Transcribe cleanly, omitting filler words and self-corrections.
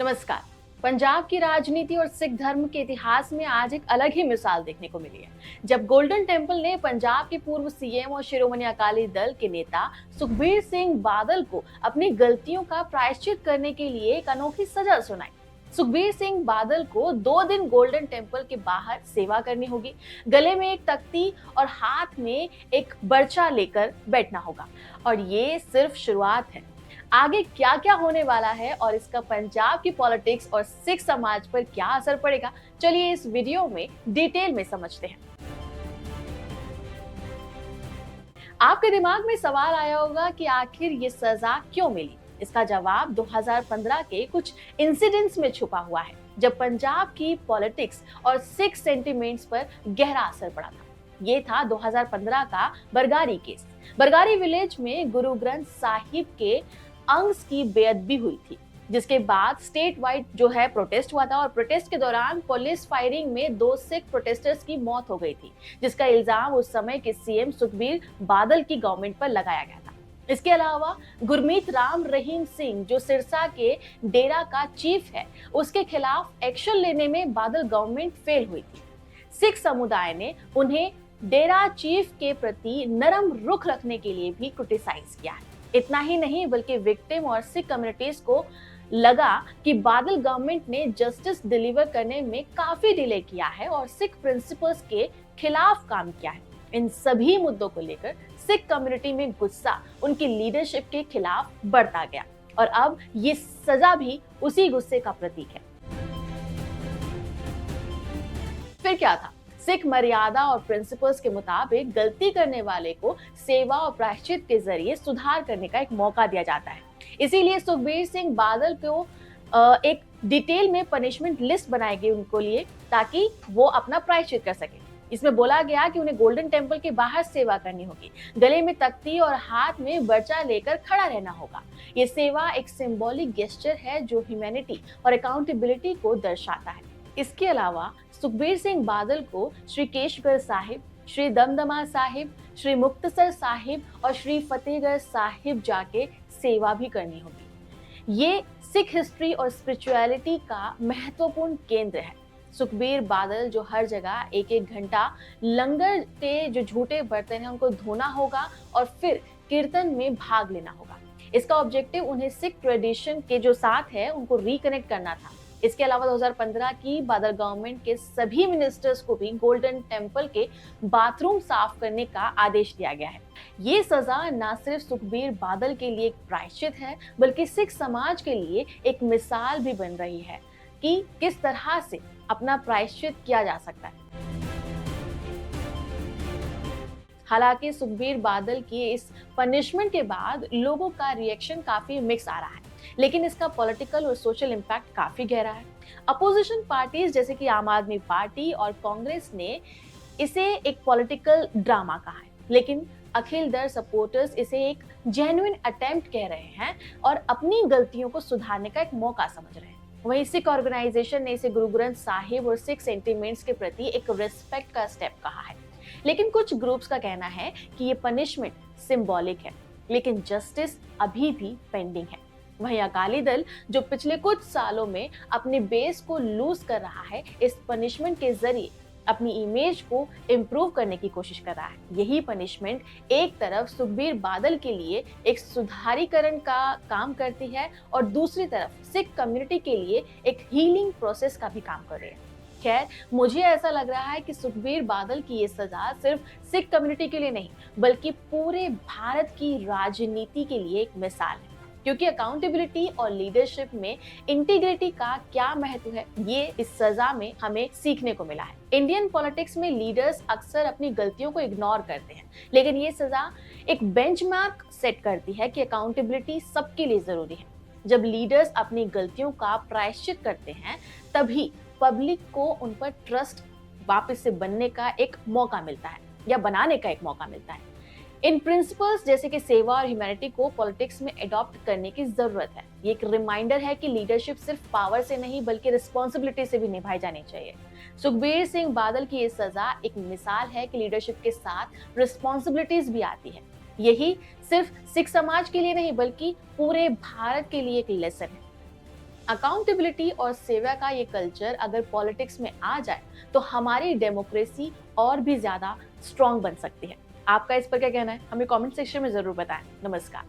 नमस्कार। पंजाब की राजनीति और सिख धर्म के इतिहास में आज एक अलग ही मिसाल देखने को मिली है। जब गोल्डन टेम्पल ने पंजाब के पूर्व सीएम और शिरोमणि अकाली दल के नेता सुखबीर सिंह बादल को अपनी गलतियों का प्रायश्चित करने के लिए एक अनोखी सजा सुनाई। सुखबीर सिंह बादल को 2 दिन गोल्डन टेम्पल के बाहर सेवा करनी होगी, गले में एक तख्ती और हाथ में एक बर्चा लेकर बैठना होगा। और ये सिर्फ शुरुआत है। आगे क्या क्या होने वाला है और इसका पंजाब की पॉलिटिक्स और सिख समाज पर क्या असर पड़ेगा, चलिए इस वीडियो में डिटेल में समझते हैं। आपके दिमाग में सवाल आया होगा कि आखिर ये सजा क्यों मिली। इसका जवाब 2015 के कुछ इंसिडेंट्स में छुपा हुआ है, जब पंजाब की पॉलिटिक्स और सिख सेंटिमेंट्स पर गहरा असर पड़ा था। ये था 2015 का बरगारी केस। बरगारी विलेज में गुरु ग्रंथ साहिब के अंग्स की बेअदबी हुई थी, जिसके बाद स्टेट वाइड जो है प्रोटेस्ट हुआ था और प्रोटेस्ट के दौरान पुलिस फायरिंग में 2 सिख प्रोटेस्टर्स की मौत हो गई थी, जिसका इल्जाम उस समय के सीएम सुखबीर बादल की गवर्नमेंट पर लगाया गया था। इसके अलावा गुरमीत राम रहीम सिंह, जो सिरसा के डेरा का चीफ है, उसके खिलाफ एक्शन लेने में बादल गवर्नमेंट फेल हुई थी। सिख समुदाय ने उन्हें डेरा चीफ के प्रति नरम रुख रखने के लिए भी क्रिटिसाइज किया है। इतना ही नहीं, बल्कि विक्टिम और सिख कम्युनिटीज को लगा कि बादल गवर्नमेंट ने जस्टिस डिलीवर करने में काफी डिले किया है और सिख प्रिंसिपल्स के खिलाफ काम किया है। इन सभी मुद्दों को लेकर सिख कम्युनिटी में गुस्सा उनकी लीडरशिप के खिलाफ बढ़ता गया और अब ये सजा भी उसी गुस्से का प्रतीक है। फिर क्या था? सिख मर्यादा और प्रिंसिपल्स के मुताबिक गलती करने वाले को सेवा और प्रायश्चित के जरिए सुधार करने का एक मौका दिया जाता है। इसीलिए सुखबीर सिंह बादल को एक डिटेल में पनिशमेंट लिस्ट बनाई गई उनको लिए, ताकि वो अपना प्रायश्चित कर सके। इसमें बोला गया कि उन्हें गोल्डन टेम्पल के बाहर सेवा करनी होगी, गले में तख्ती और हाथ में बर्चा लेकर खड़ा रहना होगा। ये सेवा एक सिंबॉलिक गेस्चर है जो ह्यूमैनिटी और अकाउंटेबिलिटी को दर्शाता है। इसके अलावा सुखबीर सिंह बादल को श्री केशगढ़ साहिब, श्री दमदमा साहिब, श्री मुक्तसर साहिब और श्री फतेहगढ़ साहिब जाके सेवा भी करनी होगी। ये सिख हिस्ट्री और स्पिरिचुअलिटी का महत्वपूर्ण केंद्र है। सुखबीर बादल जो हर जगह 1-1 घंटा लंगर के जो झूठे बर्तन हैं उनको धोना होगा और फिर कीर्तन में भाग लेना होगा। इसका ऑब्जेक्टिव उन्हें सिख ट्रेडिशन के जो साथ है उनको रिकनेक्ट करना था। इसके अलावा 2015 की बादल गवर्नमेंट के सभी मिनिस्टर्स को भी गोल्डन टेम्पल के बाथरूम साफ करने का आदेश दिया गया है। ये सजा न सिर्फ सुखबीर बादल के लिए एक प्रायश्चित है, बल्कि सिख समाज के लिए एक मिसाल भी बन रही है कि किस तरह से अपना प्रायश्चित किया जा सकता है। हालांकि सुखबीर बादल की इस पनिशमेंट के बाद लोगों का रिएक्शन काफी मिक्स आ रहा है, लेकिन इसका पॉलिटिकल और सोशल इम्पैक्ट काफी गहरा है। अपोजिशन पार्टीज जैसे कि आम आदमी पार्टी और कांग्रेस ने इसे एक पॉलिटिकल ड्रामा कहा है, लेकिन अखिल दर सपोर्टर्स इसे एक जेन्युइन अटेम्प्ट कह रहे हैं और अपनी गलतियों को सुधारने का एक मौका समझ रहे हैं। वहीं सिख ऑर्गेनाइजेशन ने इसे गुरु ग्रंथ साहिब और सिख सेंटिमेंट्स के प्रति एक रिस्पेक्ट का स्टेप कहा है। लेकिन कुछ ग्रुप्स का कहना है कि ये पनिशमेंट सिंबॉलिक है, लेकिन जस्टिस अभी भी पेंडिंग है। वहीं अकाली दल जो पिछले कुछ सालों में अपने बेस को लूज कर रहा है, इस पनिशमेंट के जरिए अपनी इमेज को इम्प्रूव करने की कोशिश कर रहा है। यही पनिशमेंट एक तरफ सुखबीर बादल के लिए एक सुधारीकरण का काम करती है और दूसरी तरफ सिख कम्युनिटी के लिए एक हीलिंग प्रोसेस का भी काम कर रही है। खैर, मुझे ऐसा लग रहा है कि सुखबीर बादल की ये सजा सिर्फ सिख कम्युनिटी के लिए नहीं, बल्कि पूरे भारत की राजनीति के लिए एक मिसाल है, क्योंकि अकाउंटेबिलिटी और लीडरशिप में इंटीग्रिटी का क्या महत्व है, ये इस सजा में हमें सीखने को मिला है। इंडियन पॉलिटिक्स में लीडर्स अक्सर अपनी गलतियों को इग्नोर करते हैं, लेकिन ये सजा एक बेंचमार्क सेट करती है कि अकाउंटेबिलिटी सबके लिए जरूरी है। जब लीडर्स अपनी गलतियों का प्रायश्चित करते हैं, तभी पब्लिक को उन पर ट्रस्ट वापस से बनने का एक मौका मिलता है या बनाने का एक मौका मिलता है। इन प्रिंसिपल्स जैसे कि सेवा और ह्यूमैनिटी को पॉलिटिक्स में अडॉप्ट करने की जरूरत है। ये एक रिमाइंडर है कि लीडरशिप सिर्फ पावर से नहीं, बल्कि रिस्पॉन्सिबिलिटी से भी निभाई जानी चाहिए। सुखबीर सिंह बादल की ये सजा एक मिसाल है कि लीडरशिप के साथ रिस्पॉन्सिबिलिटीज भी आती है। यही सिर्फ सिख समाज के लिए नहीं, बल्कि पूरे भारत के लिए एक लेसन है। अकाउंटेबिलिटी और सेवा का ये कल्चर अगर पॉलिटिक्स में आ जाए तो हमारी डेमोक्रेसी और भी ज्यादा स्ट्रांग बन सकती है। आपका इस पर क्या कहना है? हमें कमेंट सेक्शन में जरूर बताएं। नमस्कार।